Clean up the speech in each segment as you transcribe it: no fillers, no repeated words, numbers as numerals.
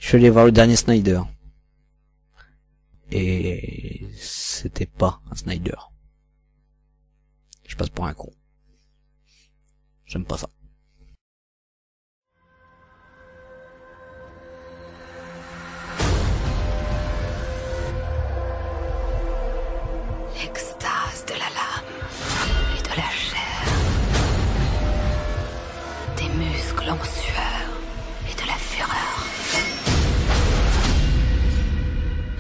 Je suis allé voir le dernier Snyder. Et c'était pas un Snyder. Je passe pour un con. J'aime pas ça. L'extase de la lame et de la chair. Des muscles en sueur et de la fureur.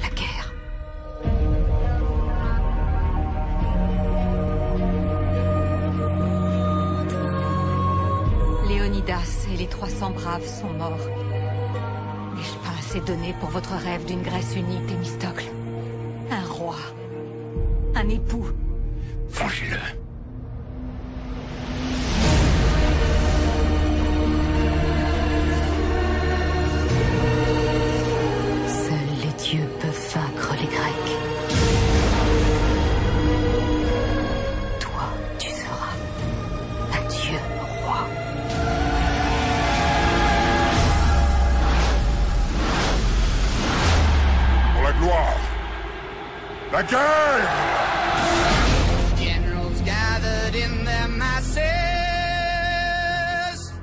La guerre. Léonidas et les 300 braves sont morts. N'ai-je pas assez donné pour votre rêve d'une Grèce unie, Thémistocle? Un roi. Un époux. Vengez-le. Seuls les dieux peuvent vaincre les Grecs. Toi, tu seras un dieu roi. Pour la gloire. La guerre. Generals gathered in their masses.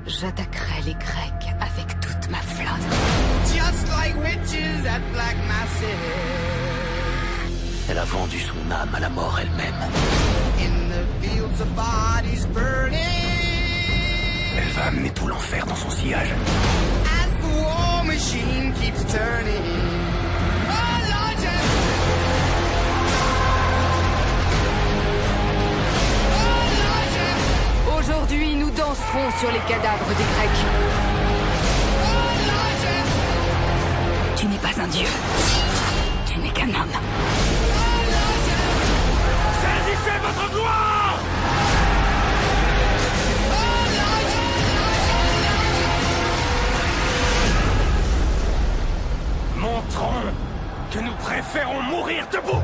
J'attaquerai les Grecs avec toute ma flotte. Just like witches at black masses. Elle a vendu son âme à la mort elle-même. In the fields of bodies burning. Elle va amener tout l'enfer dans son sillage. As the war machine keeps turning. Oh, Lord, yes. Oh, Lord, yes. Aujourd'hui, nous danserons sur les cadavres des Grecs. Oh, Lord, yes. Tu n'es pas un dieu. Tu n'es qu'un homme. Saisissez votre gloire. Montrons que nous préférons mourir debout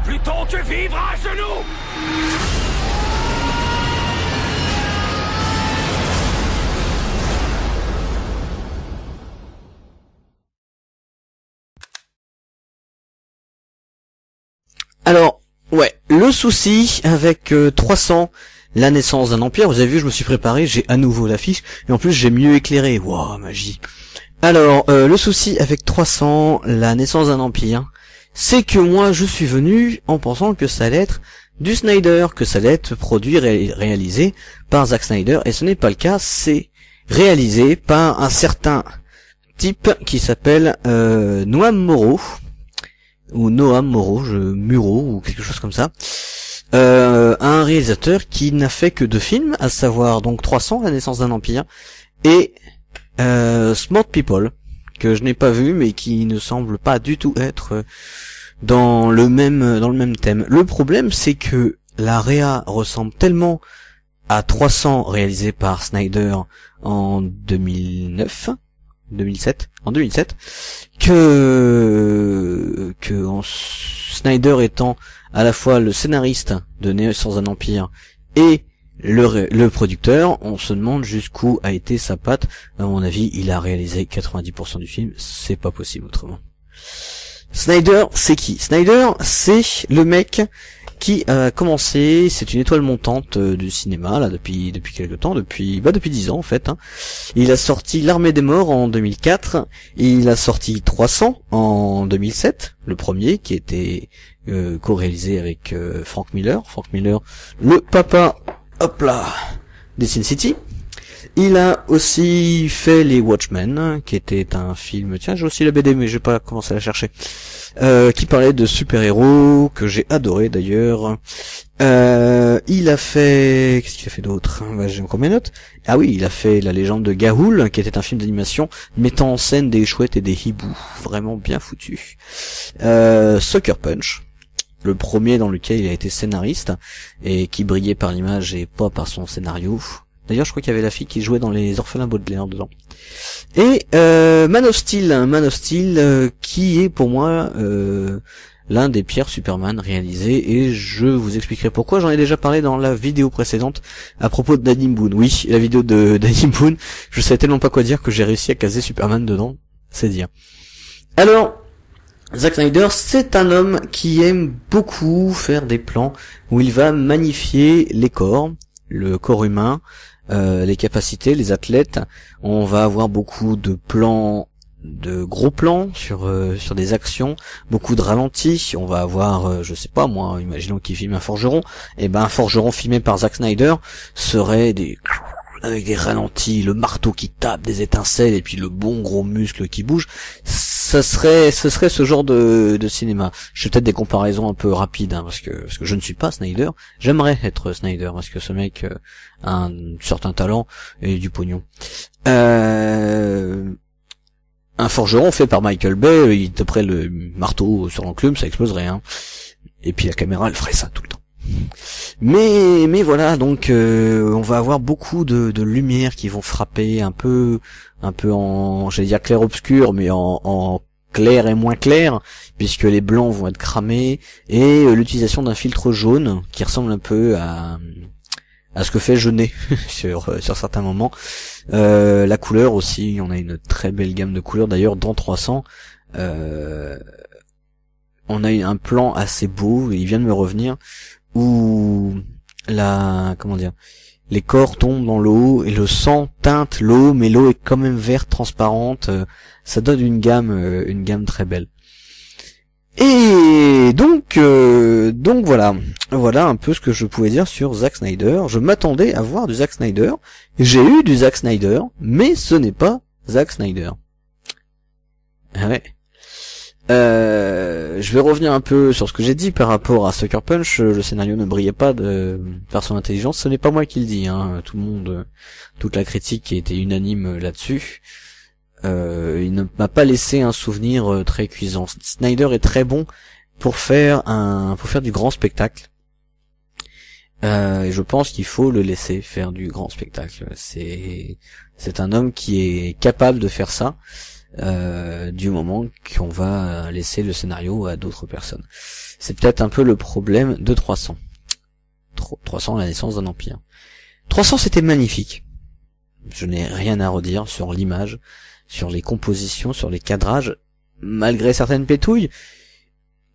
plutôt que vivre à genoux. Alors, ouais, le souci avec 300, la naissance d'un empire, vous avez vu, je me suis préparé, j'ai à nouveau l'affiche, et en plus j'ai mieux éclairé, waouh, magie. Alors, le souci avec 300, la naissance d'un empire, c'est que moi je suis venu en pensant que ça allait être du Snyder, que ça allait être produit, réalisé par Zack Snyder, et ce n'est pas le cas, c'est réalisé par un certain type qui s'appelle Noam Morrow, ou Noam Morrow, Muro, ou quelque chose comme ça. Un réalisateur qui n'a fait que 2 films, à savoir donc 300, la naissance d'un empire, et Smart People, que je n'ai pas vu, mais qui ne semble pas du tout être dans le même thème. Le problème, c'est que la réa ressemble tellement à 300 réalisé par Snyder en 2007, que Snyder étant à la fois le scénariste de Naissance d'un Empire et le producteur, on se demande jusqu'où a été sa patte. À mon avis, il a réalisé 90% du film, c'est pas possible autrement. Snyder, c'est qui? Snyder, c'est le mec qui a commencé, c'est une étoile montante du cinéma là depuis quelque temps, depuis 10 ans en fait. Hein. Il a sorti L'Armée des Morts en 2004, il a sorti 300 en 2007, le premier qui était co-réalisé avec Frank Miller, le papa, hop là, des Sin City. Il a aussi fait Les Watchmen, qui était un film, tiens j'ai aussi la BD mais j'ai pas commencé à la chercher, qui parlait de super-héros, que j'ai adoré d'ailleurs. Il a fait, qu'est-ce qu'il a fait d'autre? J'ai encore mes notes. Ah oui, il a fait La Légende de Ga'Hoole, qui était un film d'animation mettant en scène des chouettes et des hiboux, vraiment bien foutu. Sucker Punch, le premier dans lequel il a été scénariste, et qui brillait par l'image et pas par son scénario. D'ailleurs, je crois qu'il y avait la fille qui jouait dans Les Orphelins Baudelaire dedans. Et Man of Steel, qui est pour moi l'un des pires Superman réalisés, et je vous expliquerai pourquoi. J'en ai déjà parlé dans la vidéo précédente à propos de Danny Boone. Oui, la vidéo de Danny Boone, je savais tellement pas quoi dire que j'ai réussi à caser Superman dedans. c'est dire. Alors, Zack Snyder, c'est un homme qui aime beaucoup faire des plans où il va magnifier les corps, le corps humain, les capacités, les athlètes. On va avoir beaucoup de plans, de gros plans sur des actions, beaucoup de ralentis. On va avoir, je sais pas moi, imaginons qu'il filme un forgeron, et ben un forgeron filmé par Zack Snyder serait avec des ralentis, le marteau qui tape, des étincelles et puis le bon gros muscle qui bouge. Ce serait ce genre de cinéma. Je fais peut-être des comparaisons un peu rapides, hein, parce que je ne suis pas Snyder. J'aimerais être Snyder parce que ce mec a un certain talent et du pognon. Un forgeron fait par Michael Bay, il taperait le marteau sur l'enclume, ça exploserait, hein. Et puis la caméra, elle ferait ça tout le temps. Mais voilà, donc on va avoir beaucoup de lumières qui vont frapper un peu en, j'allais dire clair-obscur, mais en clair et moins clair, puisque les blancs vont être cramés, et l'utilisation d'un filtre jaune qui ressemble un peu à ce que fait Jeunet sur certains moments. La couleur aussi, on a une très belle gamme de couleurs. D'ailleurs, dans 300, on a eu un plan assez beau, et il vient de me revenir, où les corps tombent dans l'eau et le sang teinte l'eau, mais l'eau est quand même verte, transparente. Ça donne une gamme très belle. Et donc voilà un peu ce que je pouvais dire sur Zack Snyder. Je m'attendais à voir du Zack Snyder. J'ai eu du Zack Snyder, mais ce n'est pas Zack Snyder. Ah ouais. Je vais revenir un peu sur ce que j'ai dit par rapport à Sucker Punch. Le scénario ne brillait pas par son intelligence. Ce n'est pas moi qui le dis, hein. Tout le monde, toute la critique était unanime là-dessus. Il ne m'a pas laissé un souvenir très cuisant. Snyder est très bon pour faire du grand spectacle. Et je pense qu'il faut le laisser faire du grand spectacle. C'est un homme qui est capable de faire ça. Du moment qu'on va laisser le scénario à d'autres personnes. C'est peut-être un peu le problème de 300. 300, la naissance d'un empire. 300, c'était magnifique. Je n'ai rien à redire sur l'image, sur les compositions, sur les cadrages, malgré certaines pétouilles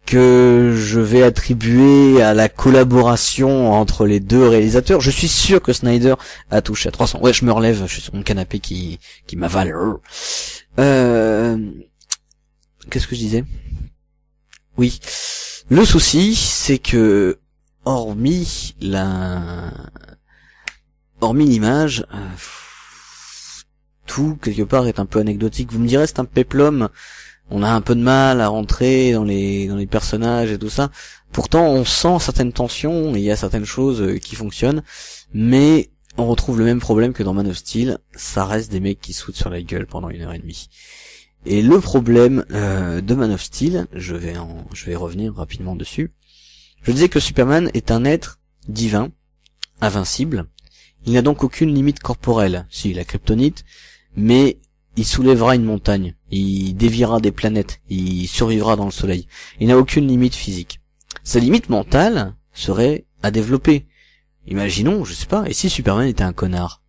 que je vais attribuer à la collaboration entre les deux réalisateurs. Je suis sûr que Snyder a touché à 300. Ouais, je me relève, je suis sur mon canapé qui m'avale. Qu'est-ce que je disais? Oui. Le souci, c'est que, hormis l'image, tout, quelque part, est un peu anecdotique. Vous me direz, c'est un péplum. On a un peu de mal à rentrer dans les personnages et tout ça. Pourtant, on sent certaines tensions, et il y a certaines choses qui fonctionnent, mais on retrouve le même problème que dans Man of Steel. Ça reste des mecs qui sautent sur la gueule pendant 1h30. Et le problème de Man of Steel, je vais revenir rapidement dessus. Je disais que Superman est un être divin, invincible. Il n'a donc aucune limite corporelle. Si, la kryptonite, mais il soulèvera une montagne, il déviera des planètes, il survivra dans le soleil. Il n'a aucune limite physique. Sa limite mentale serait à développer. Imaginons, je sais pas, et si Superman était un connard?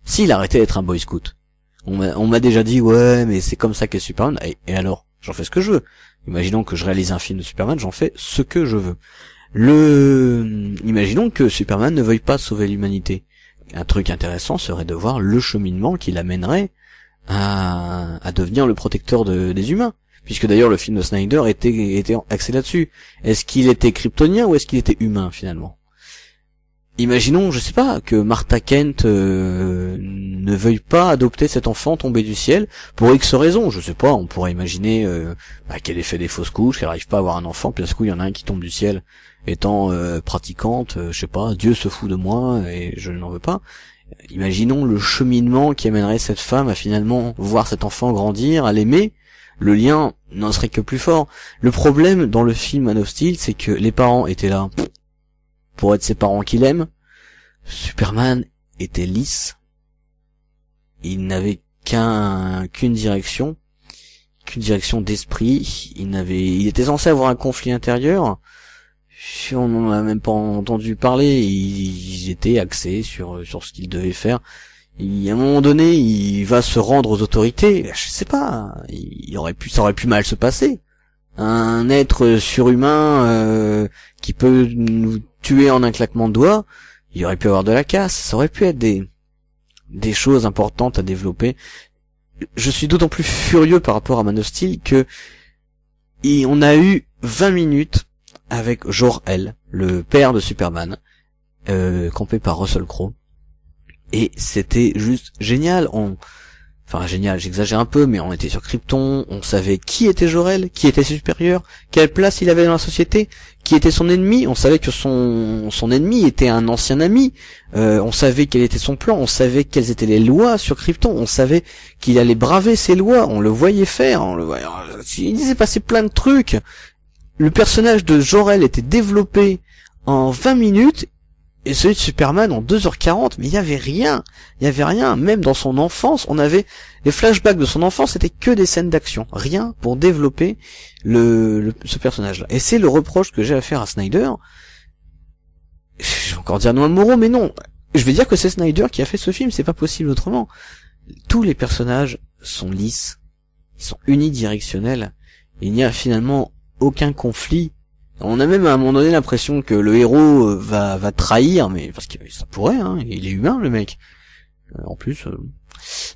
S'il arrêtait d'être un boy scout? On m'a déjà dit, ouais, mais c'est comme ça qu'est Superman, et alors? J'en fais ce que je veux. Imaginons que je réalise un film de Superman, j'en fais ce que je veux. Imaginons que Superman ne veuille pas sauver l'humanité. Un truc intéressant serait de voir le cheminement qui l'amènerait à devenir le protecteur des humains, puisque d'ailleurs le film de Snyder était axé là-dessus. Est-ce qu'il était kryptonien ou est-ce qu'il était humain finalement? Imaginons, je sais pas, que Martha Kent ne veuille pas adopter cet enfant tombé du ciel pour X raisons. Je sais pas, on pourrait imaginer qu'elle ait fait des fausses couches, qu'elle arrive pas à avoir un enfant, puis à ce coup il y en a un qui tombe du ciel étant pratiquante, je sais pas, Dieu se fout de moi et je n'en veux pas. Imaginons le cheminement qui amènerait cette femme à finalement voir cet enfant grandir, à l'aimer. Le lien n'en serait que plus fort. Le problème dans le film Man of Steel, c'est que les parents étaient là pour être ses parents qu'il aime. Superman était lisse. Il n'avait qu'une direction d'esprit. Il était censé avoir un conflit intérieur. On n'en a même pas entendu parler. Ils étaient axés sur ce qu'ils devaient faire. À un moment donné, il va se rendre aux autorités. Je sais pas, ça aurait pu mal se passer. Un être surhumain qui peut nous tuer en un claquement de doigts, il aurait pu avoir de la casse. Ça aurait pu être des choses importantes à développer. Je suis d'autant plus furieux par rapport à Man of Steel que on a eu 20 minutes avec Jor-El, le père de Superman, campé par Russell Crowe. Et c'était juste génial. Enfin génial, j'exagère un peu, mais on était sur Krypton, on savait qui était Jor-El, qui était supérieur, quelle place il avait dans la société, qui était son ennemi. On savait que son ennemi était un ancien ami. On savait quel était son plan, on savait quelles étaient les lois sur Krypton, on savait qu'il allait braver ses lois, on le voyait faire, il s'est passé plein de trucs. Le personnage de Jor-El était développé en 20 minutes, et celui de Superman en 2h40, mais il y avait rien, même dans son enfance, on avait, les flashbacks de son enfance, c'était que des scènes d'action, rien pour développer ce personnage-là. Et c'est le reproche que j'ai à faire à Snyder. Je vais encore dire Noam Morrow, mais non, je vais dire que c'est Snyder qui a fait ce film, c'est pas possible autrement. Tous les personnages sont lisses, ils sont unidirectionnels, il n'y a finalement aucun conflit. On a même à un moment donné l'impression que le héros va trahir, mais parce que ça pourrait, hein, il est humain le mec. En plus,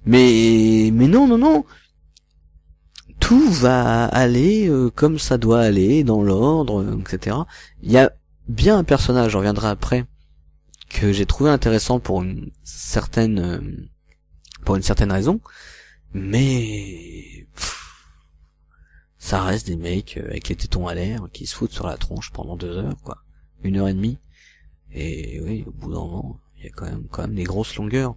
mais non, tout va aller comme ça doit aller, dans l'ordre, etc. Il y a bien un personnage, j'en reviendrai après, que j'ai trouvé intéressant pour une certaine raison, mais ça reste des mecs avec les tétons à l'air qui se foutent sur la tronche pendant 2 heures, quoi. 1h30. Et oui, au bout d'un moment, il y a quand même des grosses longueurs.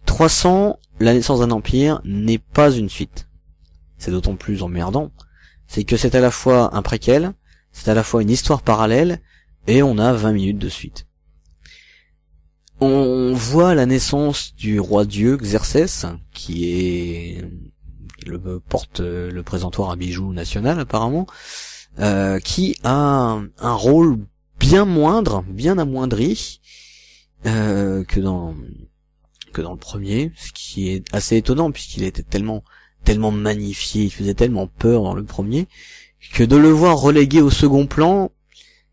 300, la naissance d'un empire, n'est pas une suite. C'est d'autant plus emmerdant. C'est que c'est à la fois un préquel, c'est à la fois une histoire parallèle, et on a 20 minutes de suite. On voit la naissance du roi Dieu, Xerxès, qui est porte le présentoir à bijoux national apparemment, qui a un rôle bien moindre, bien amoindri que dans le premier, ce qui est assez étonnant puisqu'il était tellement magnifié, il faisait tellement peur dans le premier, que de le voir relégué au second plan,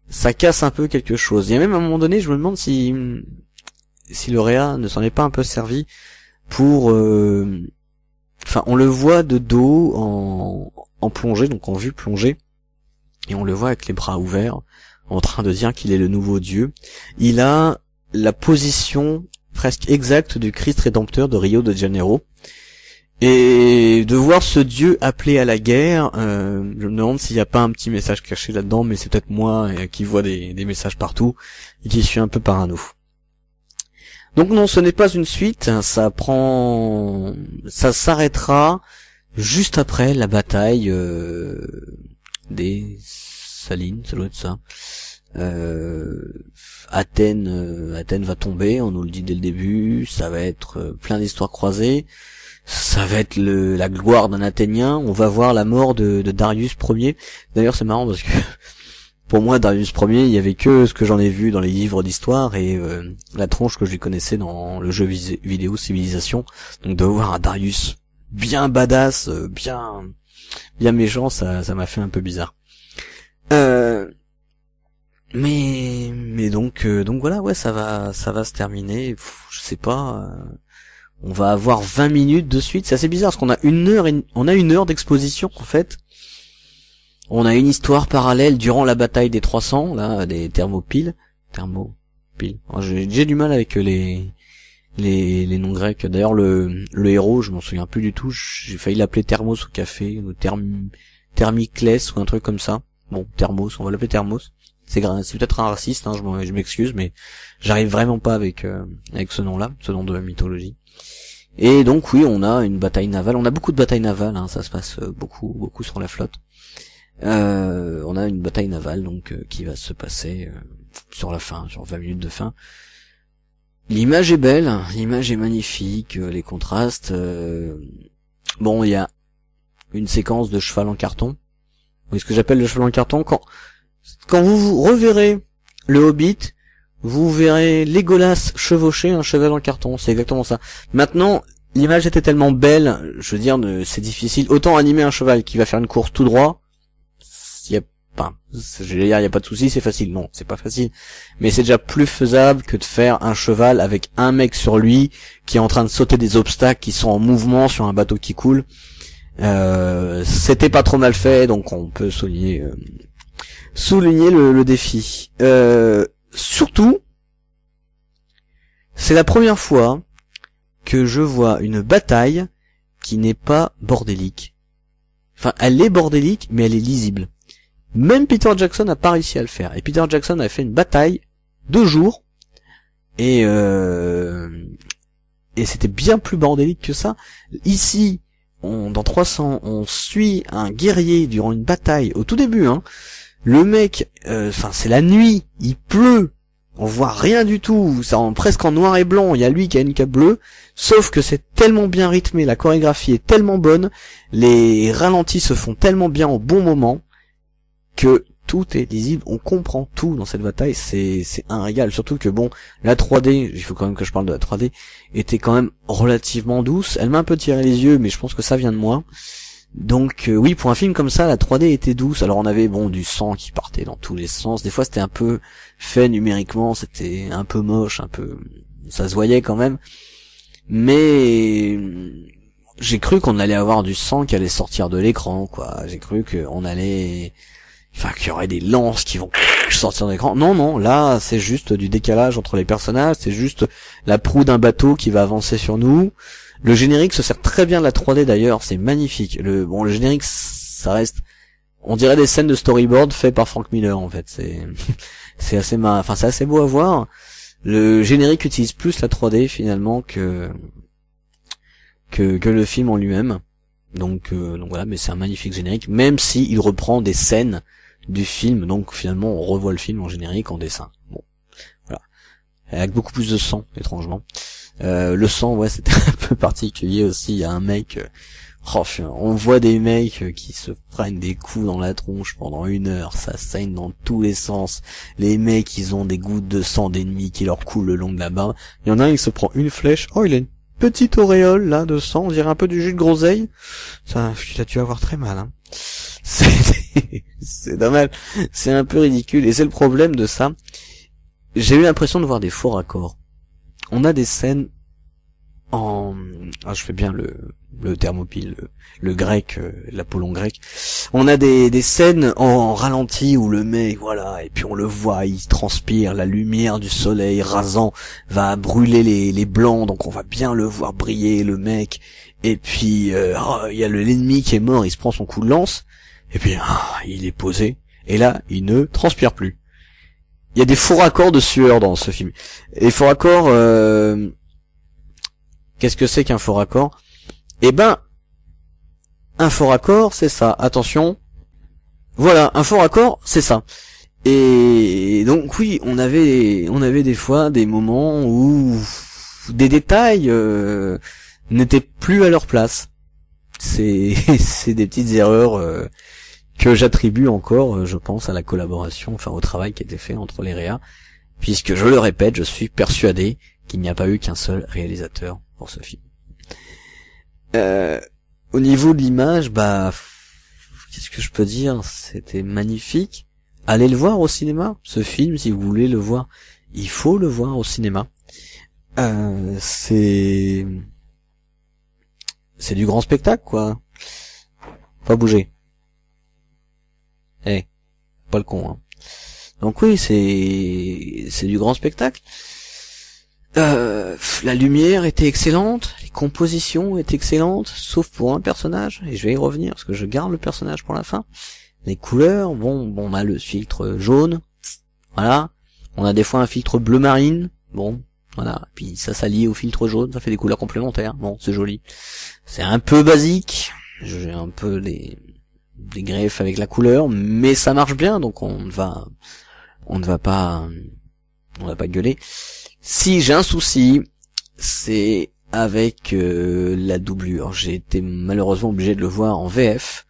ça casse un peu quelque chose. Il y a même à un moment donné, je me demande si le réa ne s'en est pas un peu servi pour enfin, on le voit de dos en plongée, donc en vue plongée, et on le voit avec les bras ouverts, en train de dire qu'il est le nouveau Dieu. Il a la position presque exacte du Christ rédempteur de Rio de Janeiro. Et de voir ce Dieu appelé à la guerre, je me demande s'il n'y a pas un petit message caché là-dedans, mais c'est peut-être moi qui vois des messages partout, et qui suis un peu parano. Donc non, ce n'est pas une suite, ça s'arrêtera juste après la bataille des Salines, ça doit être ça. Athènes va tomber, on nous le dit dès le début, ça va être plein d'histoires croisées, ça va être la gloire d'un Athénien, on va voir la mort de Darius Ier. D'ailleurs c'est marrant parce que pour moi, Darius Ier, il y avait que ce que j'en ai vu dans les livres d'histoire et la tronche que je lui connaissais dans le jeu vidéo Civilisation. Donc de voir un Darius bien badass, bien méchant, ça m'a fait un peu bizarre. Mais donc voilà, ouais, ça va se terminer. Je sais pas. On va avoir 20 minutes de suite. C'est assez bizarre parce qu'on a une heure d'exposition en fait. On a une histoire parallèle durant la bataille des 300, là, des Thermopyles. J'ai du mal avec les noms grecs. D'ailleurs, le héros, je m'en souviens plus du tout. J'ai failli l'appeler Thermos au café, ou Thermiclès, ou un truc comme ça. Bon, Thermos, on va l'appeler Thermos. C'est peut-être un raciste, hein, je m'excuse, mais j'arrive vraiment pas avec ce nom-là, ce nom de mythologie. Et donc oui, on a une bataille navale. On a beaucoup de batailles navales, hein, ça se passe beaucoup sur la flotte. On a une bataille navale donc qui va se passer sur la fin, sur 20 minutes de fin. L'image est belle, l'image est magnifique, les contrastes. Bon, il y a une séquence de cheval en carton. Oui, ce que j'appelle le cheval en carton, quand vous reverrez le Hobbit, vous verrez Legolas chevaucher un cheval en carton, c'est exactement ça. Maintenant, l'image était tellement belle, je veux dire, c'est difficile. Autant animer un cheval qui va faire une course tout droit, il y a pas de souci, c'est facile. Non, c'est pas facile. Mais c'est déjà plus faisable que de faire un cheval avec un mec sur lui qui est en train de sauter des obstacles qui sont en mouvement sur un bateau qui coule. C'était pas trop mal fait, donc on peut souligner le défi. Surtout, c'est la première fois que je vois une bataille qui n'est pas bordélique. Enfin, elle est bordélique, mais elle est lisible. Même Peter Jackson n'a pas réussi à le faire. Et Peter Jackson a fait une bataille 2 jours, et c'était bien plus bordélique que ça. Ici, dans 300, on suit un guerrier durant une bataille au tout début, hein. Le mec, c'est la nuit, il pleut, on voit rien du tout, ça presque en noir et blanc, il y a lui qui a une cape bleue, sauf que c'est tellement bien rythmé, la chorégraphie est tellement bonne, les ralentis se font tellement bien au bon moment, que tout est lisible, on comprend tout dans cette bataille, c'est un régal, surtout que bon, la 3D, il faut quand même que je parle de la 3D, était quand même relativement douce, elle m'a un peu tiré les yeux, mais je pense que ça vient de moi. Donc oui, pour un film comme ça, la 3D était douce. Alors on avait du sang qui partait dans tous les sens. Des fois c'était un peu fait numériquement, c'était un peu moche, ça se voyait quand même. Mais j'ai cru qu'on allait avoir du sang qui allait sortir de l'écran, quoi. J'ai cru qu'il y aurait des lances qui vont sortir de l'écran. Non, là c'est juste du décalage entre les personnages, c'est juste la proue d'un bateau qui va avancer sur nous. Le générique se sert très bien de la 3D d'ailleurs, c'est magnifique. Le générique, ça reste, on dirait des scènes de storyboard faites par Frank Miller en fait. C'est assez c'est assez beau à voir. Le générique utilise plus la 3D finalement que le film en lui-même. Donc voilà, mais c'est un magnifique générique, même si il reprend des scènes du film. Donc finalement, on revoit le film en générique en dessin. Bon, voilà, avec beaucoup plus de sang, étrangement. Le sang, ouais, c'était un peu particulier aussi. Il y a un mec, on voit des mecs qui se prennent des coups dans la tronche pendant 1 heure, ça saigne dans tous les sens. Les mecs, ils ont des gouttes de sang d'ennemis qui leur coulent le long de la barbe. Il y en a un, il se prend une flèche. Oh, il a une petite auréole là de sang, on dirait un peu du jus de groseille. Ça, tu vas avoir très mal, hein. C'est dommage, c'est un peu ridicule, et c'est le problème de ça. J'ai eu l'impression de voir des faux raccords. On a des scènes je fais bien le thermopyle, le grec, l'Apollon grec. On a des scènes en ralenti où le mec, voilà, et puis on le voit, il transpire, la lumière du soleil rasant va brûler les blancs, donc on va bien le voir briller, le mec. Et puis il y a l'ennemi qui est mort, il se prend son coup de lance, et puis il est posé, et là il ne transpire plus. Il y a des faux raccords de sueur dans ce film. Et faux raccords, qu'est-ce que c'est qu'un faux raccord? Eh ben, un faux raccord, c'est ça. Attention. Voilà, un faux raccord, c'est ça. Et donc oui, on avait des fois des moments où des détails n'étaient plus à leur place. C'est des petites erreurs que j'attribue encore, je pense, à la collaboration, au travail qui a été fait entre les réas, puisque je le répète, je suis persuadé qu'il n'y a pas eu qu'un seul réalisateur pour ce film. Au niveau de l'image, qu'est-ce que je peux dire? C'était magnifique. Allez le voir au cinéma, ce film, si vous voulez le voir. Il faut le voir au cinéma. C'est du grand spectacle, quoi. Pas bouger. Pas le con, hein. Donc oui, c'est du grand spectacle. La lumière était excellente, les compositions étaient excellentes, sauf pour un personnage, et je vais y revenir parce que je garde le personnage pour la fin. Les couleurs, on a le filtre jaune, voilà. On a des fois un filtre bleu marine, voilà. Puis ça s'allie au filtre jaune, ça fait des couleurs complémentaires. Bon, c'est joli. C'est un peu basique, j'ai un peu des greffes avec la couleur, mais ça marche bien, donc on ne va pas gueuler. Si j'ai un souci, c'est avec la doublure. J'ai été malheureusement obligé de le voir en VF.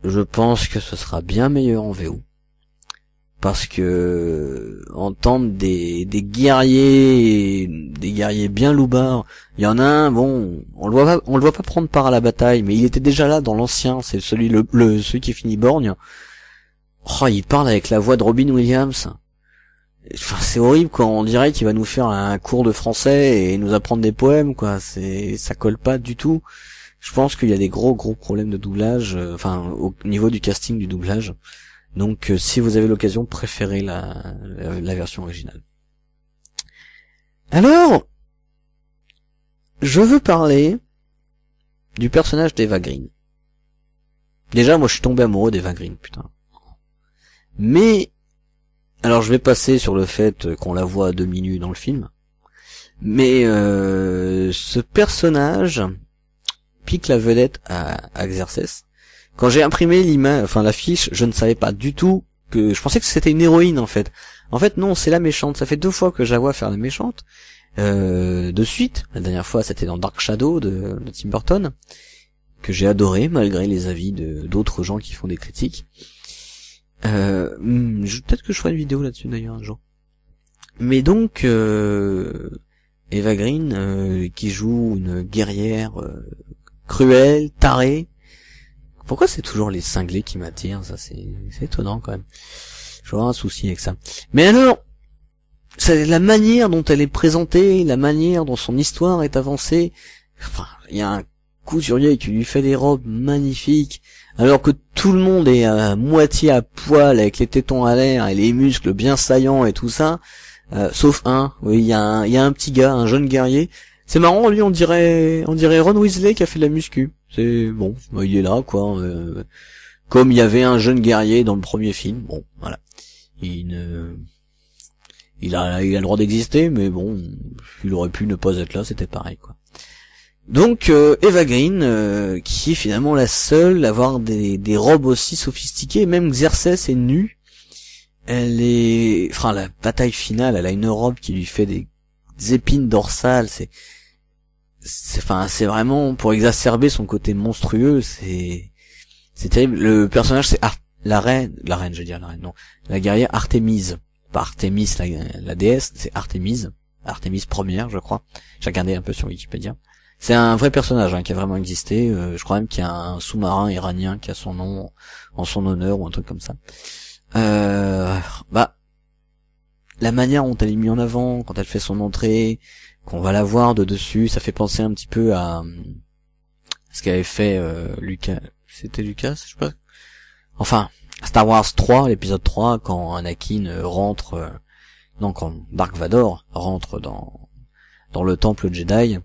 Je pense que ce sera bien meilleur en VO. parce que entendre des guerriers bien loubards. Il y en a un, bon, on le voit pas prendre part à la bataille, mais il était déjà là dans l'ancien, c'est celui qui finit borgne. Oh, il parle avec la voix de Robin Williams. Enfin, c'est horrible, quoi. On dirait qu'il va nous faire un cours de français et nous apprendre des poèmes, quoi. Ça colle pas du tout. Je pense qu'il y a des gros problèmes de doublage, au niveau du casting du doublage. Donc, si vous avez l'occasion, préférez la version originale. Alors, je veux parler du personnage d'Eva Green. Déjà, moi, je suis tombé amoureux d'Eva Green, putain. Mais, alors, je vais passer sur le fait qu'on la voit à demi-nue dans le film. Mais, ce personnage pique la vedette à Xerxes. Quand j'ai imprimé l'affiche, je ne savais pas du tout je pensais que c'était une héroïne, en fait. En fait, non, c'est la méchante. Ça fait 2 fois que je la vois faire la méchante. De suite. La dernière fois, c'était dans Dark Shadow de Tim Burton, que j'ai adoré, malgré les avis d'autres gens qui font des critiques. Peut-être que je ferai une vidéo là-dessus, d'ailleurs, un jour. Mais donc, Eva Green, qui joue une guerrière cruelle, tarée. Pourquoi c'est toujours les cinglés qui m'attirent? Ça, c'est étonnant quand même. J'aurais un souci avec ça. Mais alors, c'est la manière dont elle est présentée, la manière dont son histoire est avancée. Enfin, il y a un couturier qui lui fait des robes magnifiques, alors que tout le monde est à moitié à poil, avec les tétons à l'air et les muscles bien saillants et tout ça. Sauf un. Oui, il y a un petit gars, un jeune guerrier. C'est marrant, lui, on dirait Ron Weasley qui a fait de la muscu. C'est bon, il est là, quoi. Comme il y avait un jeune guerrier dans le premier film, bon, voilà. Il a le droit d'exister, mais bon, il aurait pu ne pas être là, c'était pareil, quoi. Donc, Eva Green, qui est finalement la seule à avoir des robes aussi sophistiquées, même Xerxes est nue. La bataille finale, elle a une robe qui lui fait des épines dorsales, c'est vraiment pour exacerber son côté monstrueux, c'est terrible. Le personnage, c'est la reine, la guerrière Artémise, pas Artémis la déesse, c'est Artémise première, je crois. J'ai regardé un peu sur Wikipédia. C'est un vrai personnage, qui a vraiment existé. Je crois même qu'il y a un sous-marin iranien qui a son nom en son honneur ou un truc comme ça. La manière dont elle est mise en avant quand elle fait son entrée, qu'on va la voir de dessus, ça fait penser un petit peu à ce qu'avait fait Lucas. C'était Lucas, je sais pas. Enfin, Star Wars 3, l'épisode 3, quand Anakin quand Dark Vador rentre dans le temple Jedi.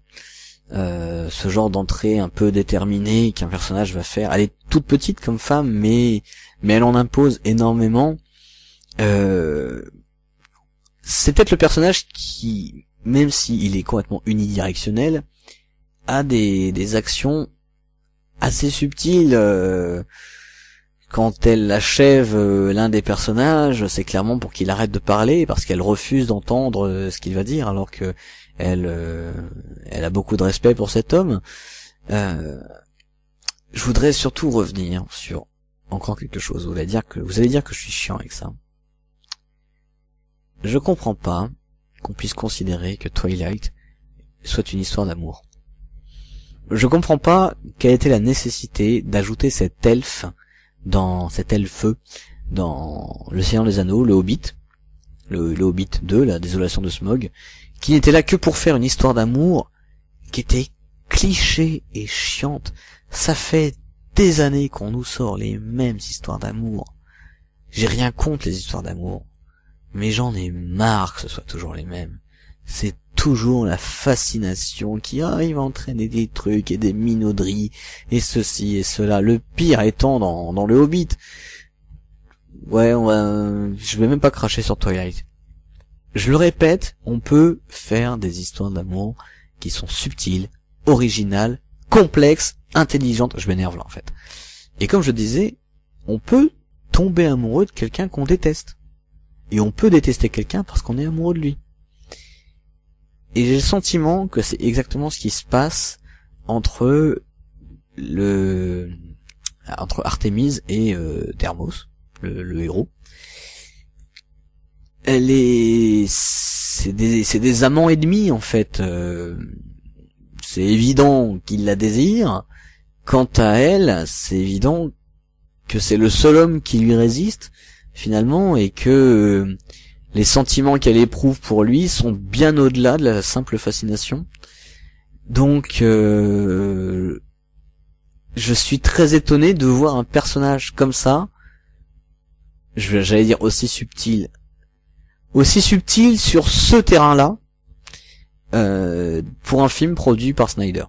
Ce genre d'entrée un peu déterminée qu'un personnage va faire. Elle est toute petite comme femme, mais elle en impose énormément. C'est peut-être le personnage qui, même s'il est complètement unidirectionnel, a des actions assez subtiles. Quand elle achève l'un des personnages, c'est clairement pour qu'il arrête de parler, parce qu'elle refuse d'entendre ce qu'il va dire, alors que elle a beaucoup de respect pour cet homme. Je voudrais surtout revenir sur encore quelque chose. Vous allez dire que je suis chiant avec ça. Je comprends pas qu'on puisse considérer que Twilight soit une histoire d'amour. Je comprends pas quelle était la nécessité d'ajouter cet elfe dans Le Seigneur des Anneaux, le Hobbit, le Hobbit 2, la désolation de Smaug, qui n'était là que pour faire une histoire d'amour qui était cliché et chiante. Ça fait des années qu'on nous sort les mêmes histoires d'amour. J'ai rien contre les histoires d'amour, mais j'en ai marre que ce soit toujours les mêmes. C'est toujours la fascination qui arrive à entraîner des trucs et des minauderies et ceci et cela. Le pire étant dans le Hobbit. Ouais, je vais même pas cracher sur Twilight. Je le répète, on peut faire des histoires d'amour qui sont subtiles, originales, complexes, intelligentes. Je m'énerve là en fait. Et comme je disais, on peut tomber amoureux de quelqu'un qu'on déteste. Et on peut détester quelqu'un parce qu'on est amoureux de lui. Et j'ai le sentiment que c'est exactement ce qui se passe entre Artémise et Thermos, le héros, c'est des amants ennemis en fait. C'est évident qu'il la désire. Quant à elle, c'est évident que c'est le seul homme qui lui résiste finalement, et que les sentiments qu'elle éprouve pour lui sont bien au-delà de la simple fascination. Donc je suis très étonné de voir un personnage comme ça, j'allais dire aussi subtil sur ce terrain-là, pour un film produit par Snyder.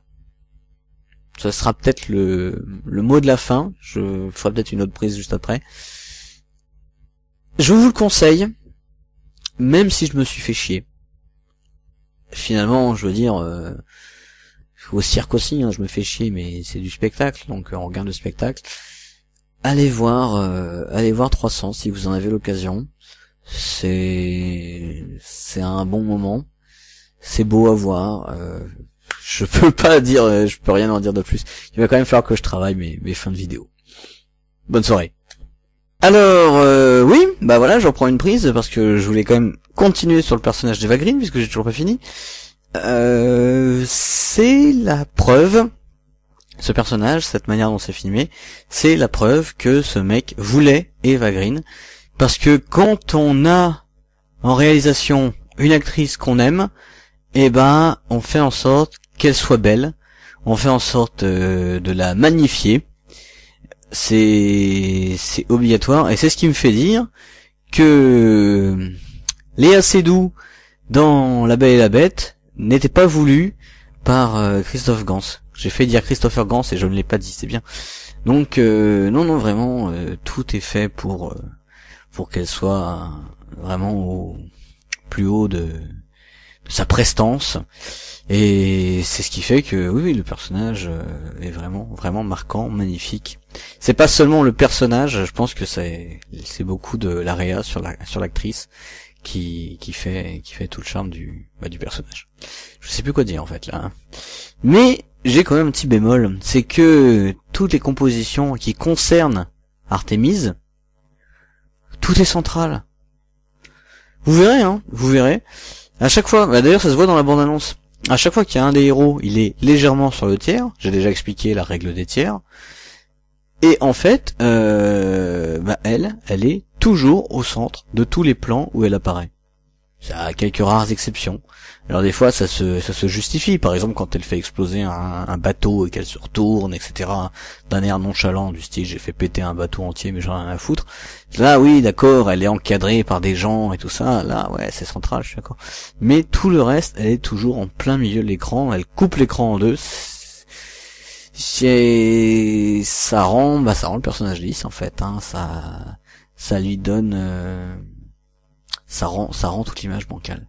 Ça sera peut-être le mot de la fin. Je ferai peut-être une autre prise juste après. Je vous le conseille, même si je me suis fait chier. Finalement, je veux dire, au cirque aussi, je me fais chier, mais c'est du spectacle, donc on regarde le spectacle. Allez voir 300 si vous en avez l'occasion. C'est un bon moment. C'est beau à voir. Je peux rien en dire de plus. Il va quand même falloir que je travaille mes fins de vidéo. Bonne soirée. Alors, oui, bah voilà, je reprends une prise parce que je voulais quand même continuer sur le personnage d'Eva Green puisque j'ai toujours pas fini. C'est la preuve, ce personnage, cette manière dont c'est filmé, c'est la preuve que ce mec voulait Eva Green, parce que quand on a en réalisation une actrice qu'on aime, eh ben on fait en sorte qu'elle soit belle, on fait en sorte de la magnifier. C'est obligatoire, et c'est ce qui me fait dire que Léa Seydoux dans La Belle et la Bête n'était pas voulu par Christophe Gans. J'ai fait dire Christopher Gans et je ne l'ai pas dit, c'est bien. Donc non vraiment, tout est fait pour qu'elle soit vraiment au plus haut de sa prestance, et c'est ce qui fait que oui, le personnage est vraiment marquant, magnifique. C'est pas seulement le personnage, je pense que c'est beaucoup de la réa sur l'actrice qui fait tout le charme du personnage. Je sais plus quoi dire en fait là. Hein. Mais j'ai quand même un petit bémol, c'est que toutes les compositions qui concernent Artemis, tout est central. Vous verrez. À chaque fois, d'ailleurs ça se voit dans la bande-annonce, à chaque fois qu'il y a un des héros, il est légèrement sur le tiers, j'ai déjà expliqué la règle des tiers, et en fait, elle est toujours au centre de tous les plans où elle apparaît. Ça a quelques rares exceptions. Alors des fois ça se justifie, par exemple quand elle fait exploser un bateau et qu'elle se retourne, etc. d'un air nonchalant du style j'ai fait péter un bateau entier mais j'en ai rien à foutre. Là oui d'accord, elle est encadrée par des gens et tout ça, là ouais c'est central, je suis d'accord. Mais tout le reste, elle est toujours en plein milieu de l'écran, elle coupe l'écran en deux. Ça rend le personnage lisse en fait, hein, ça lui donne ça rend toute l'image bancale.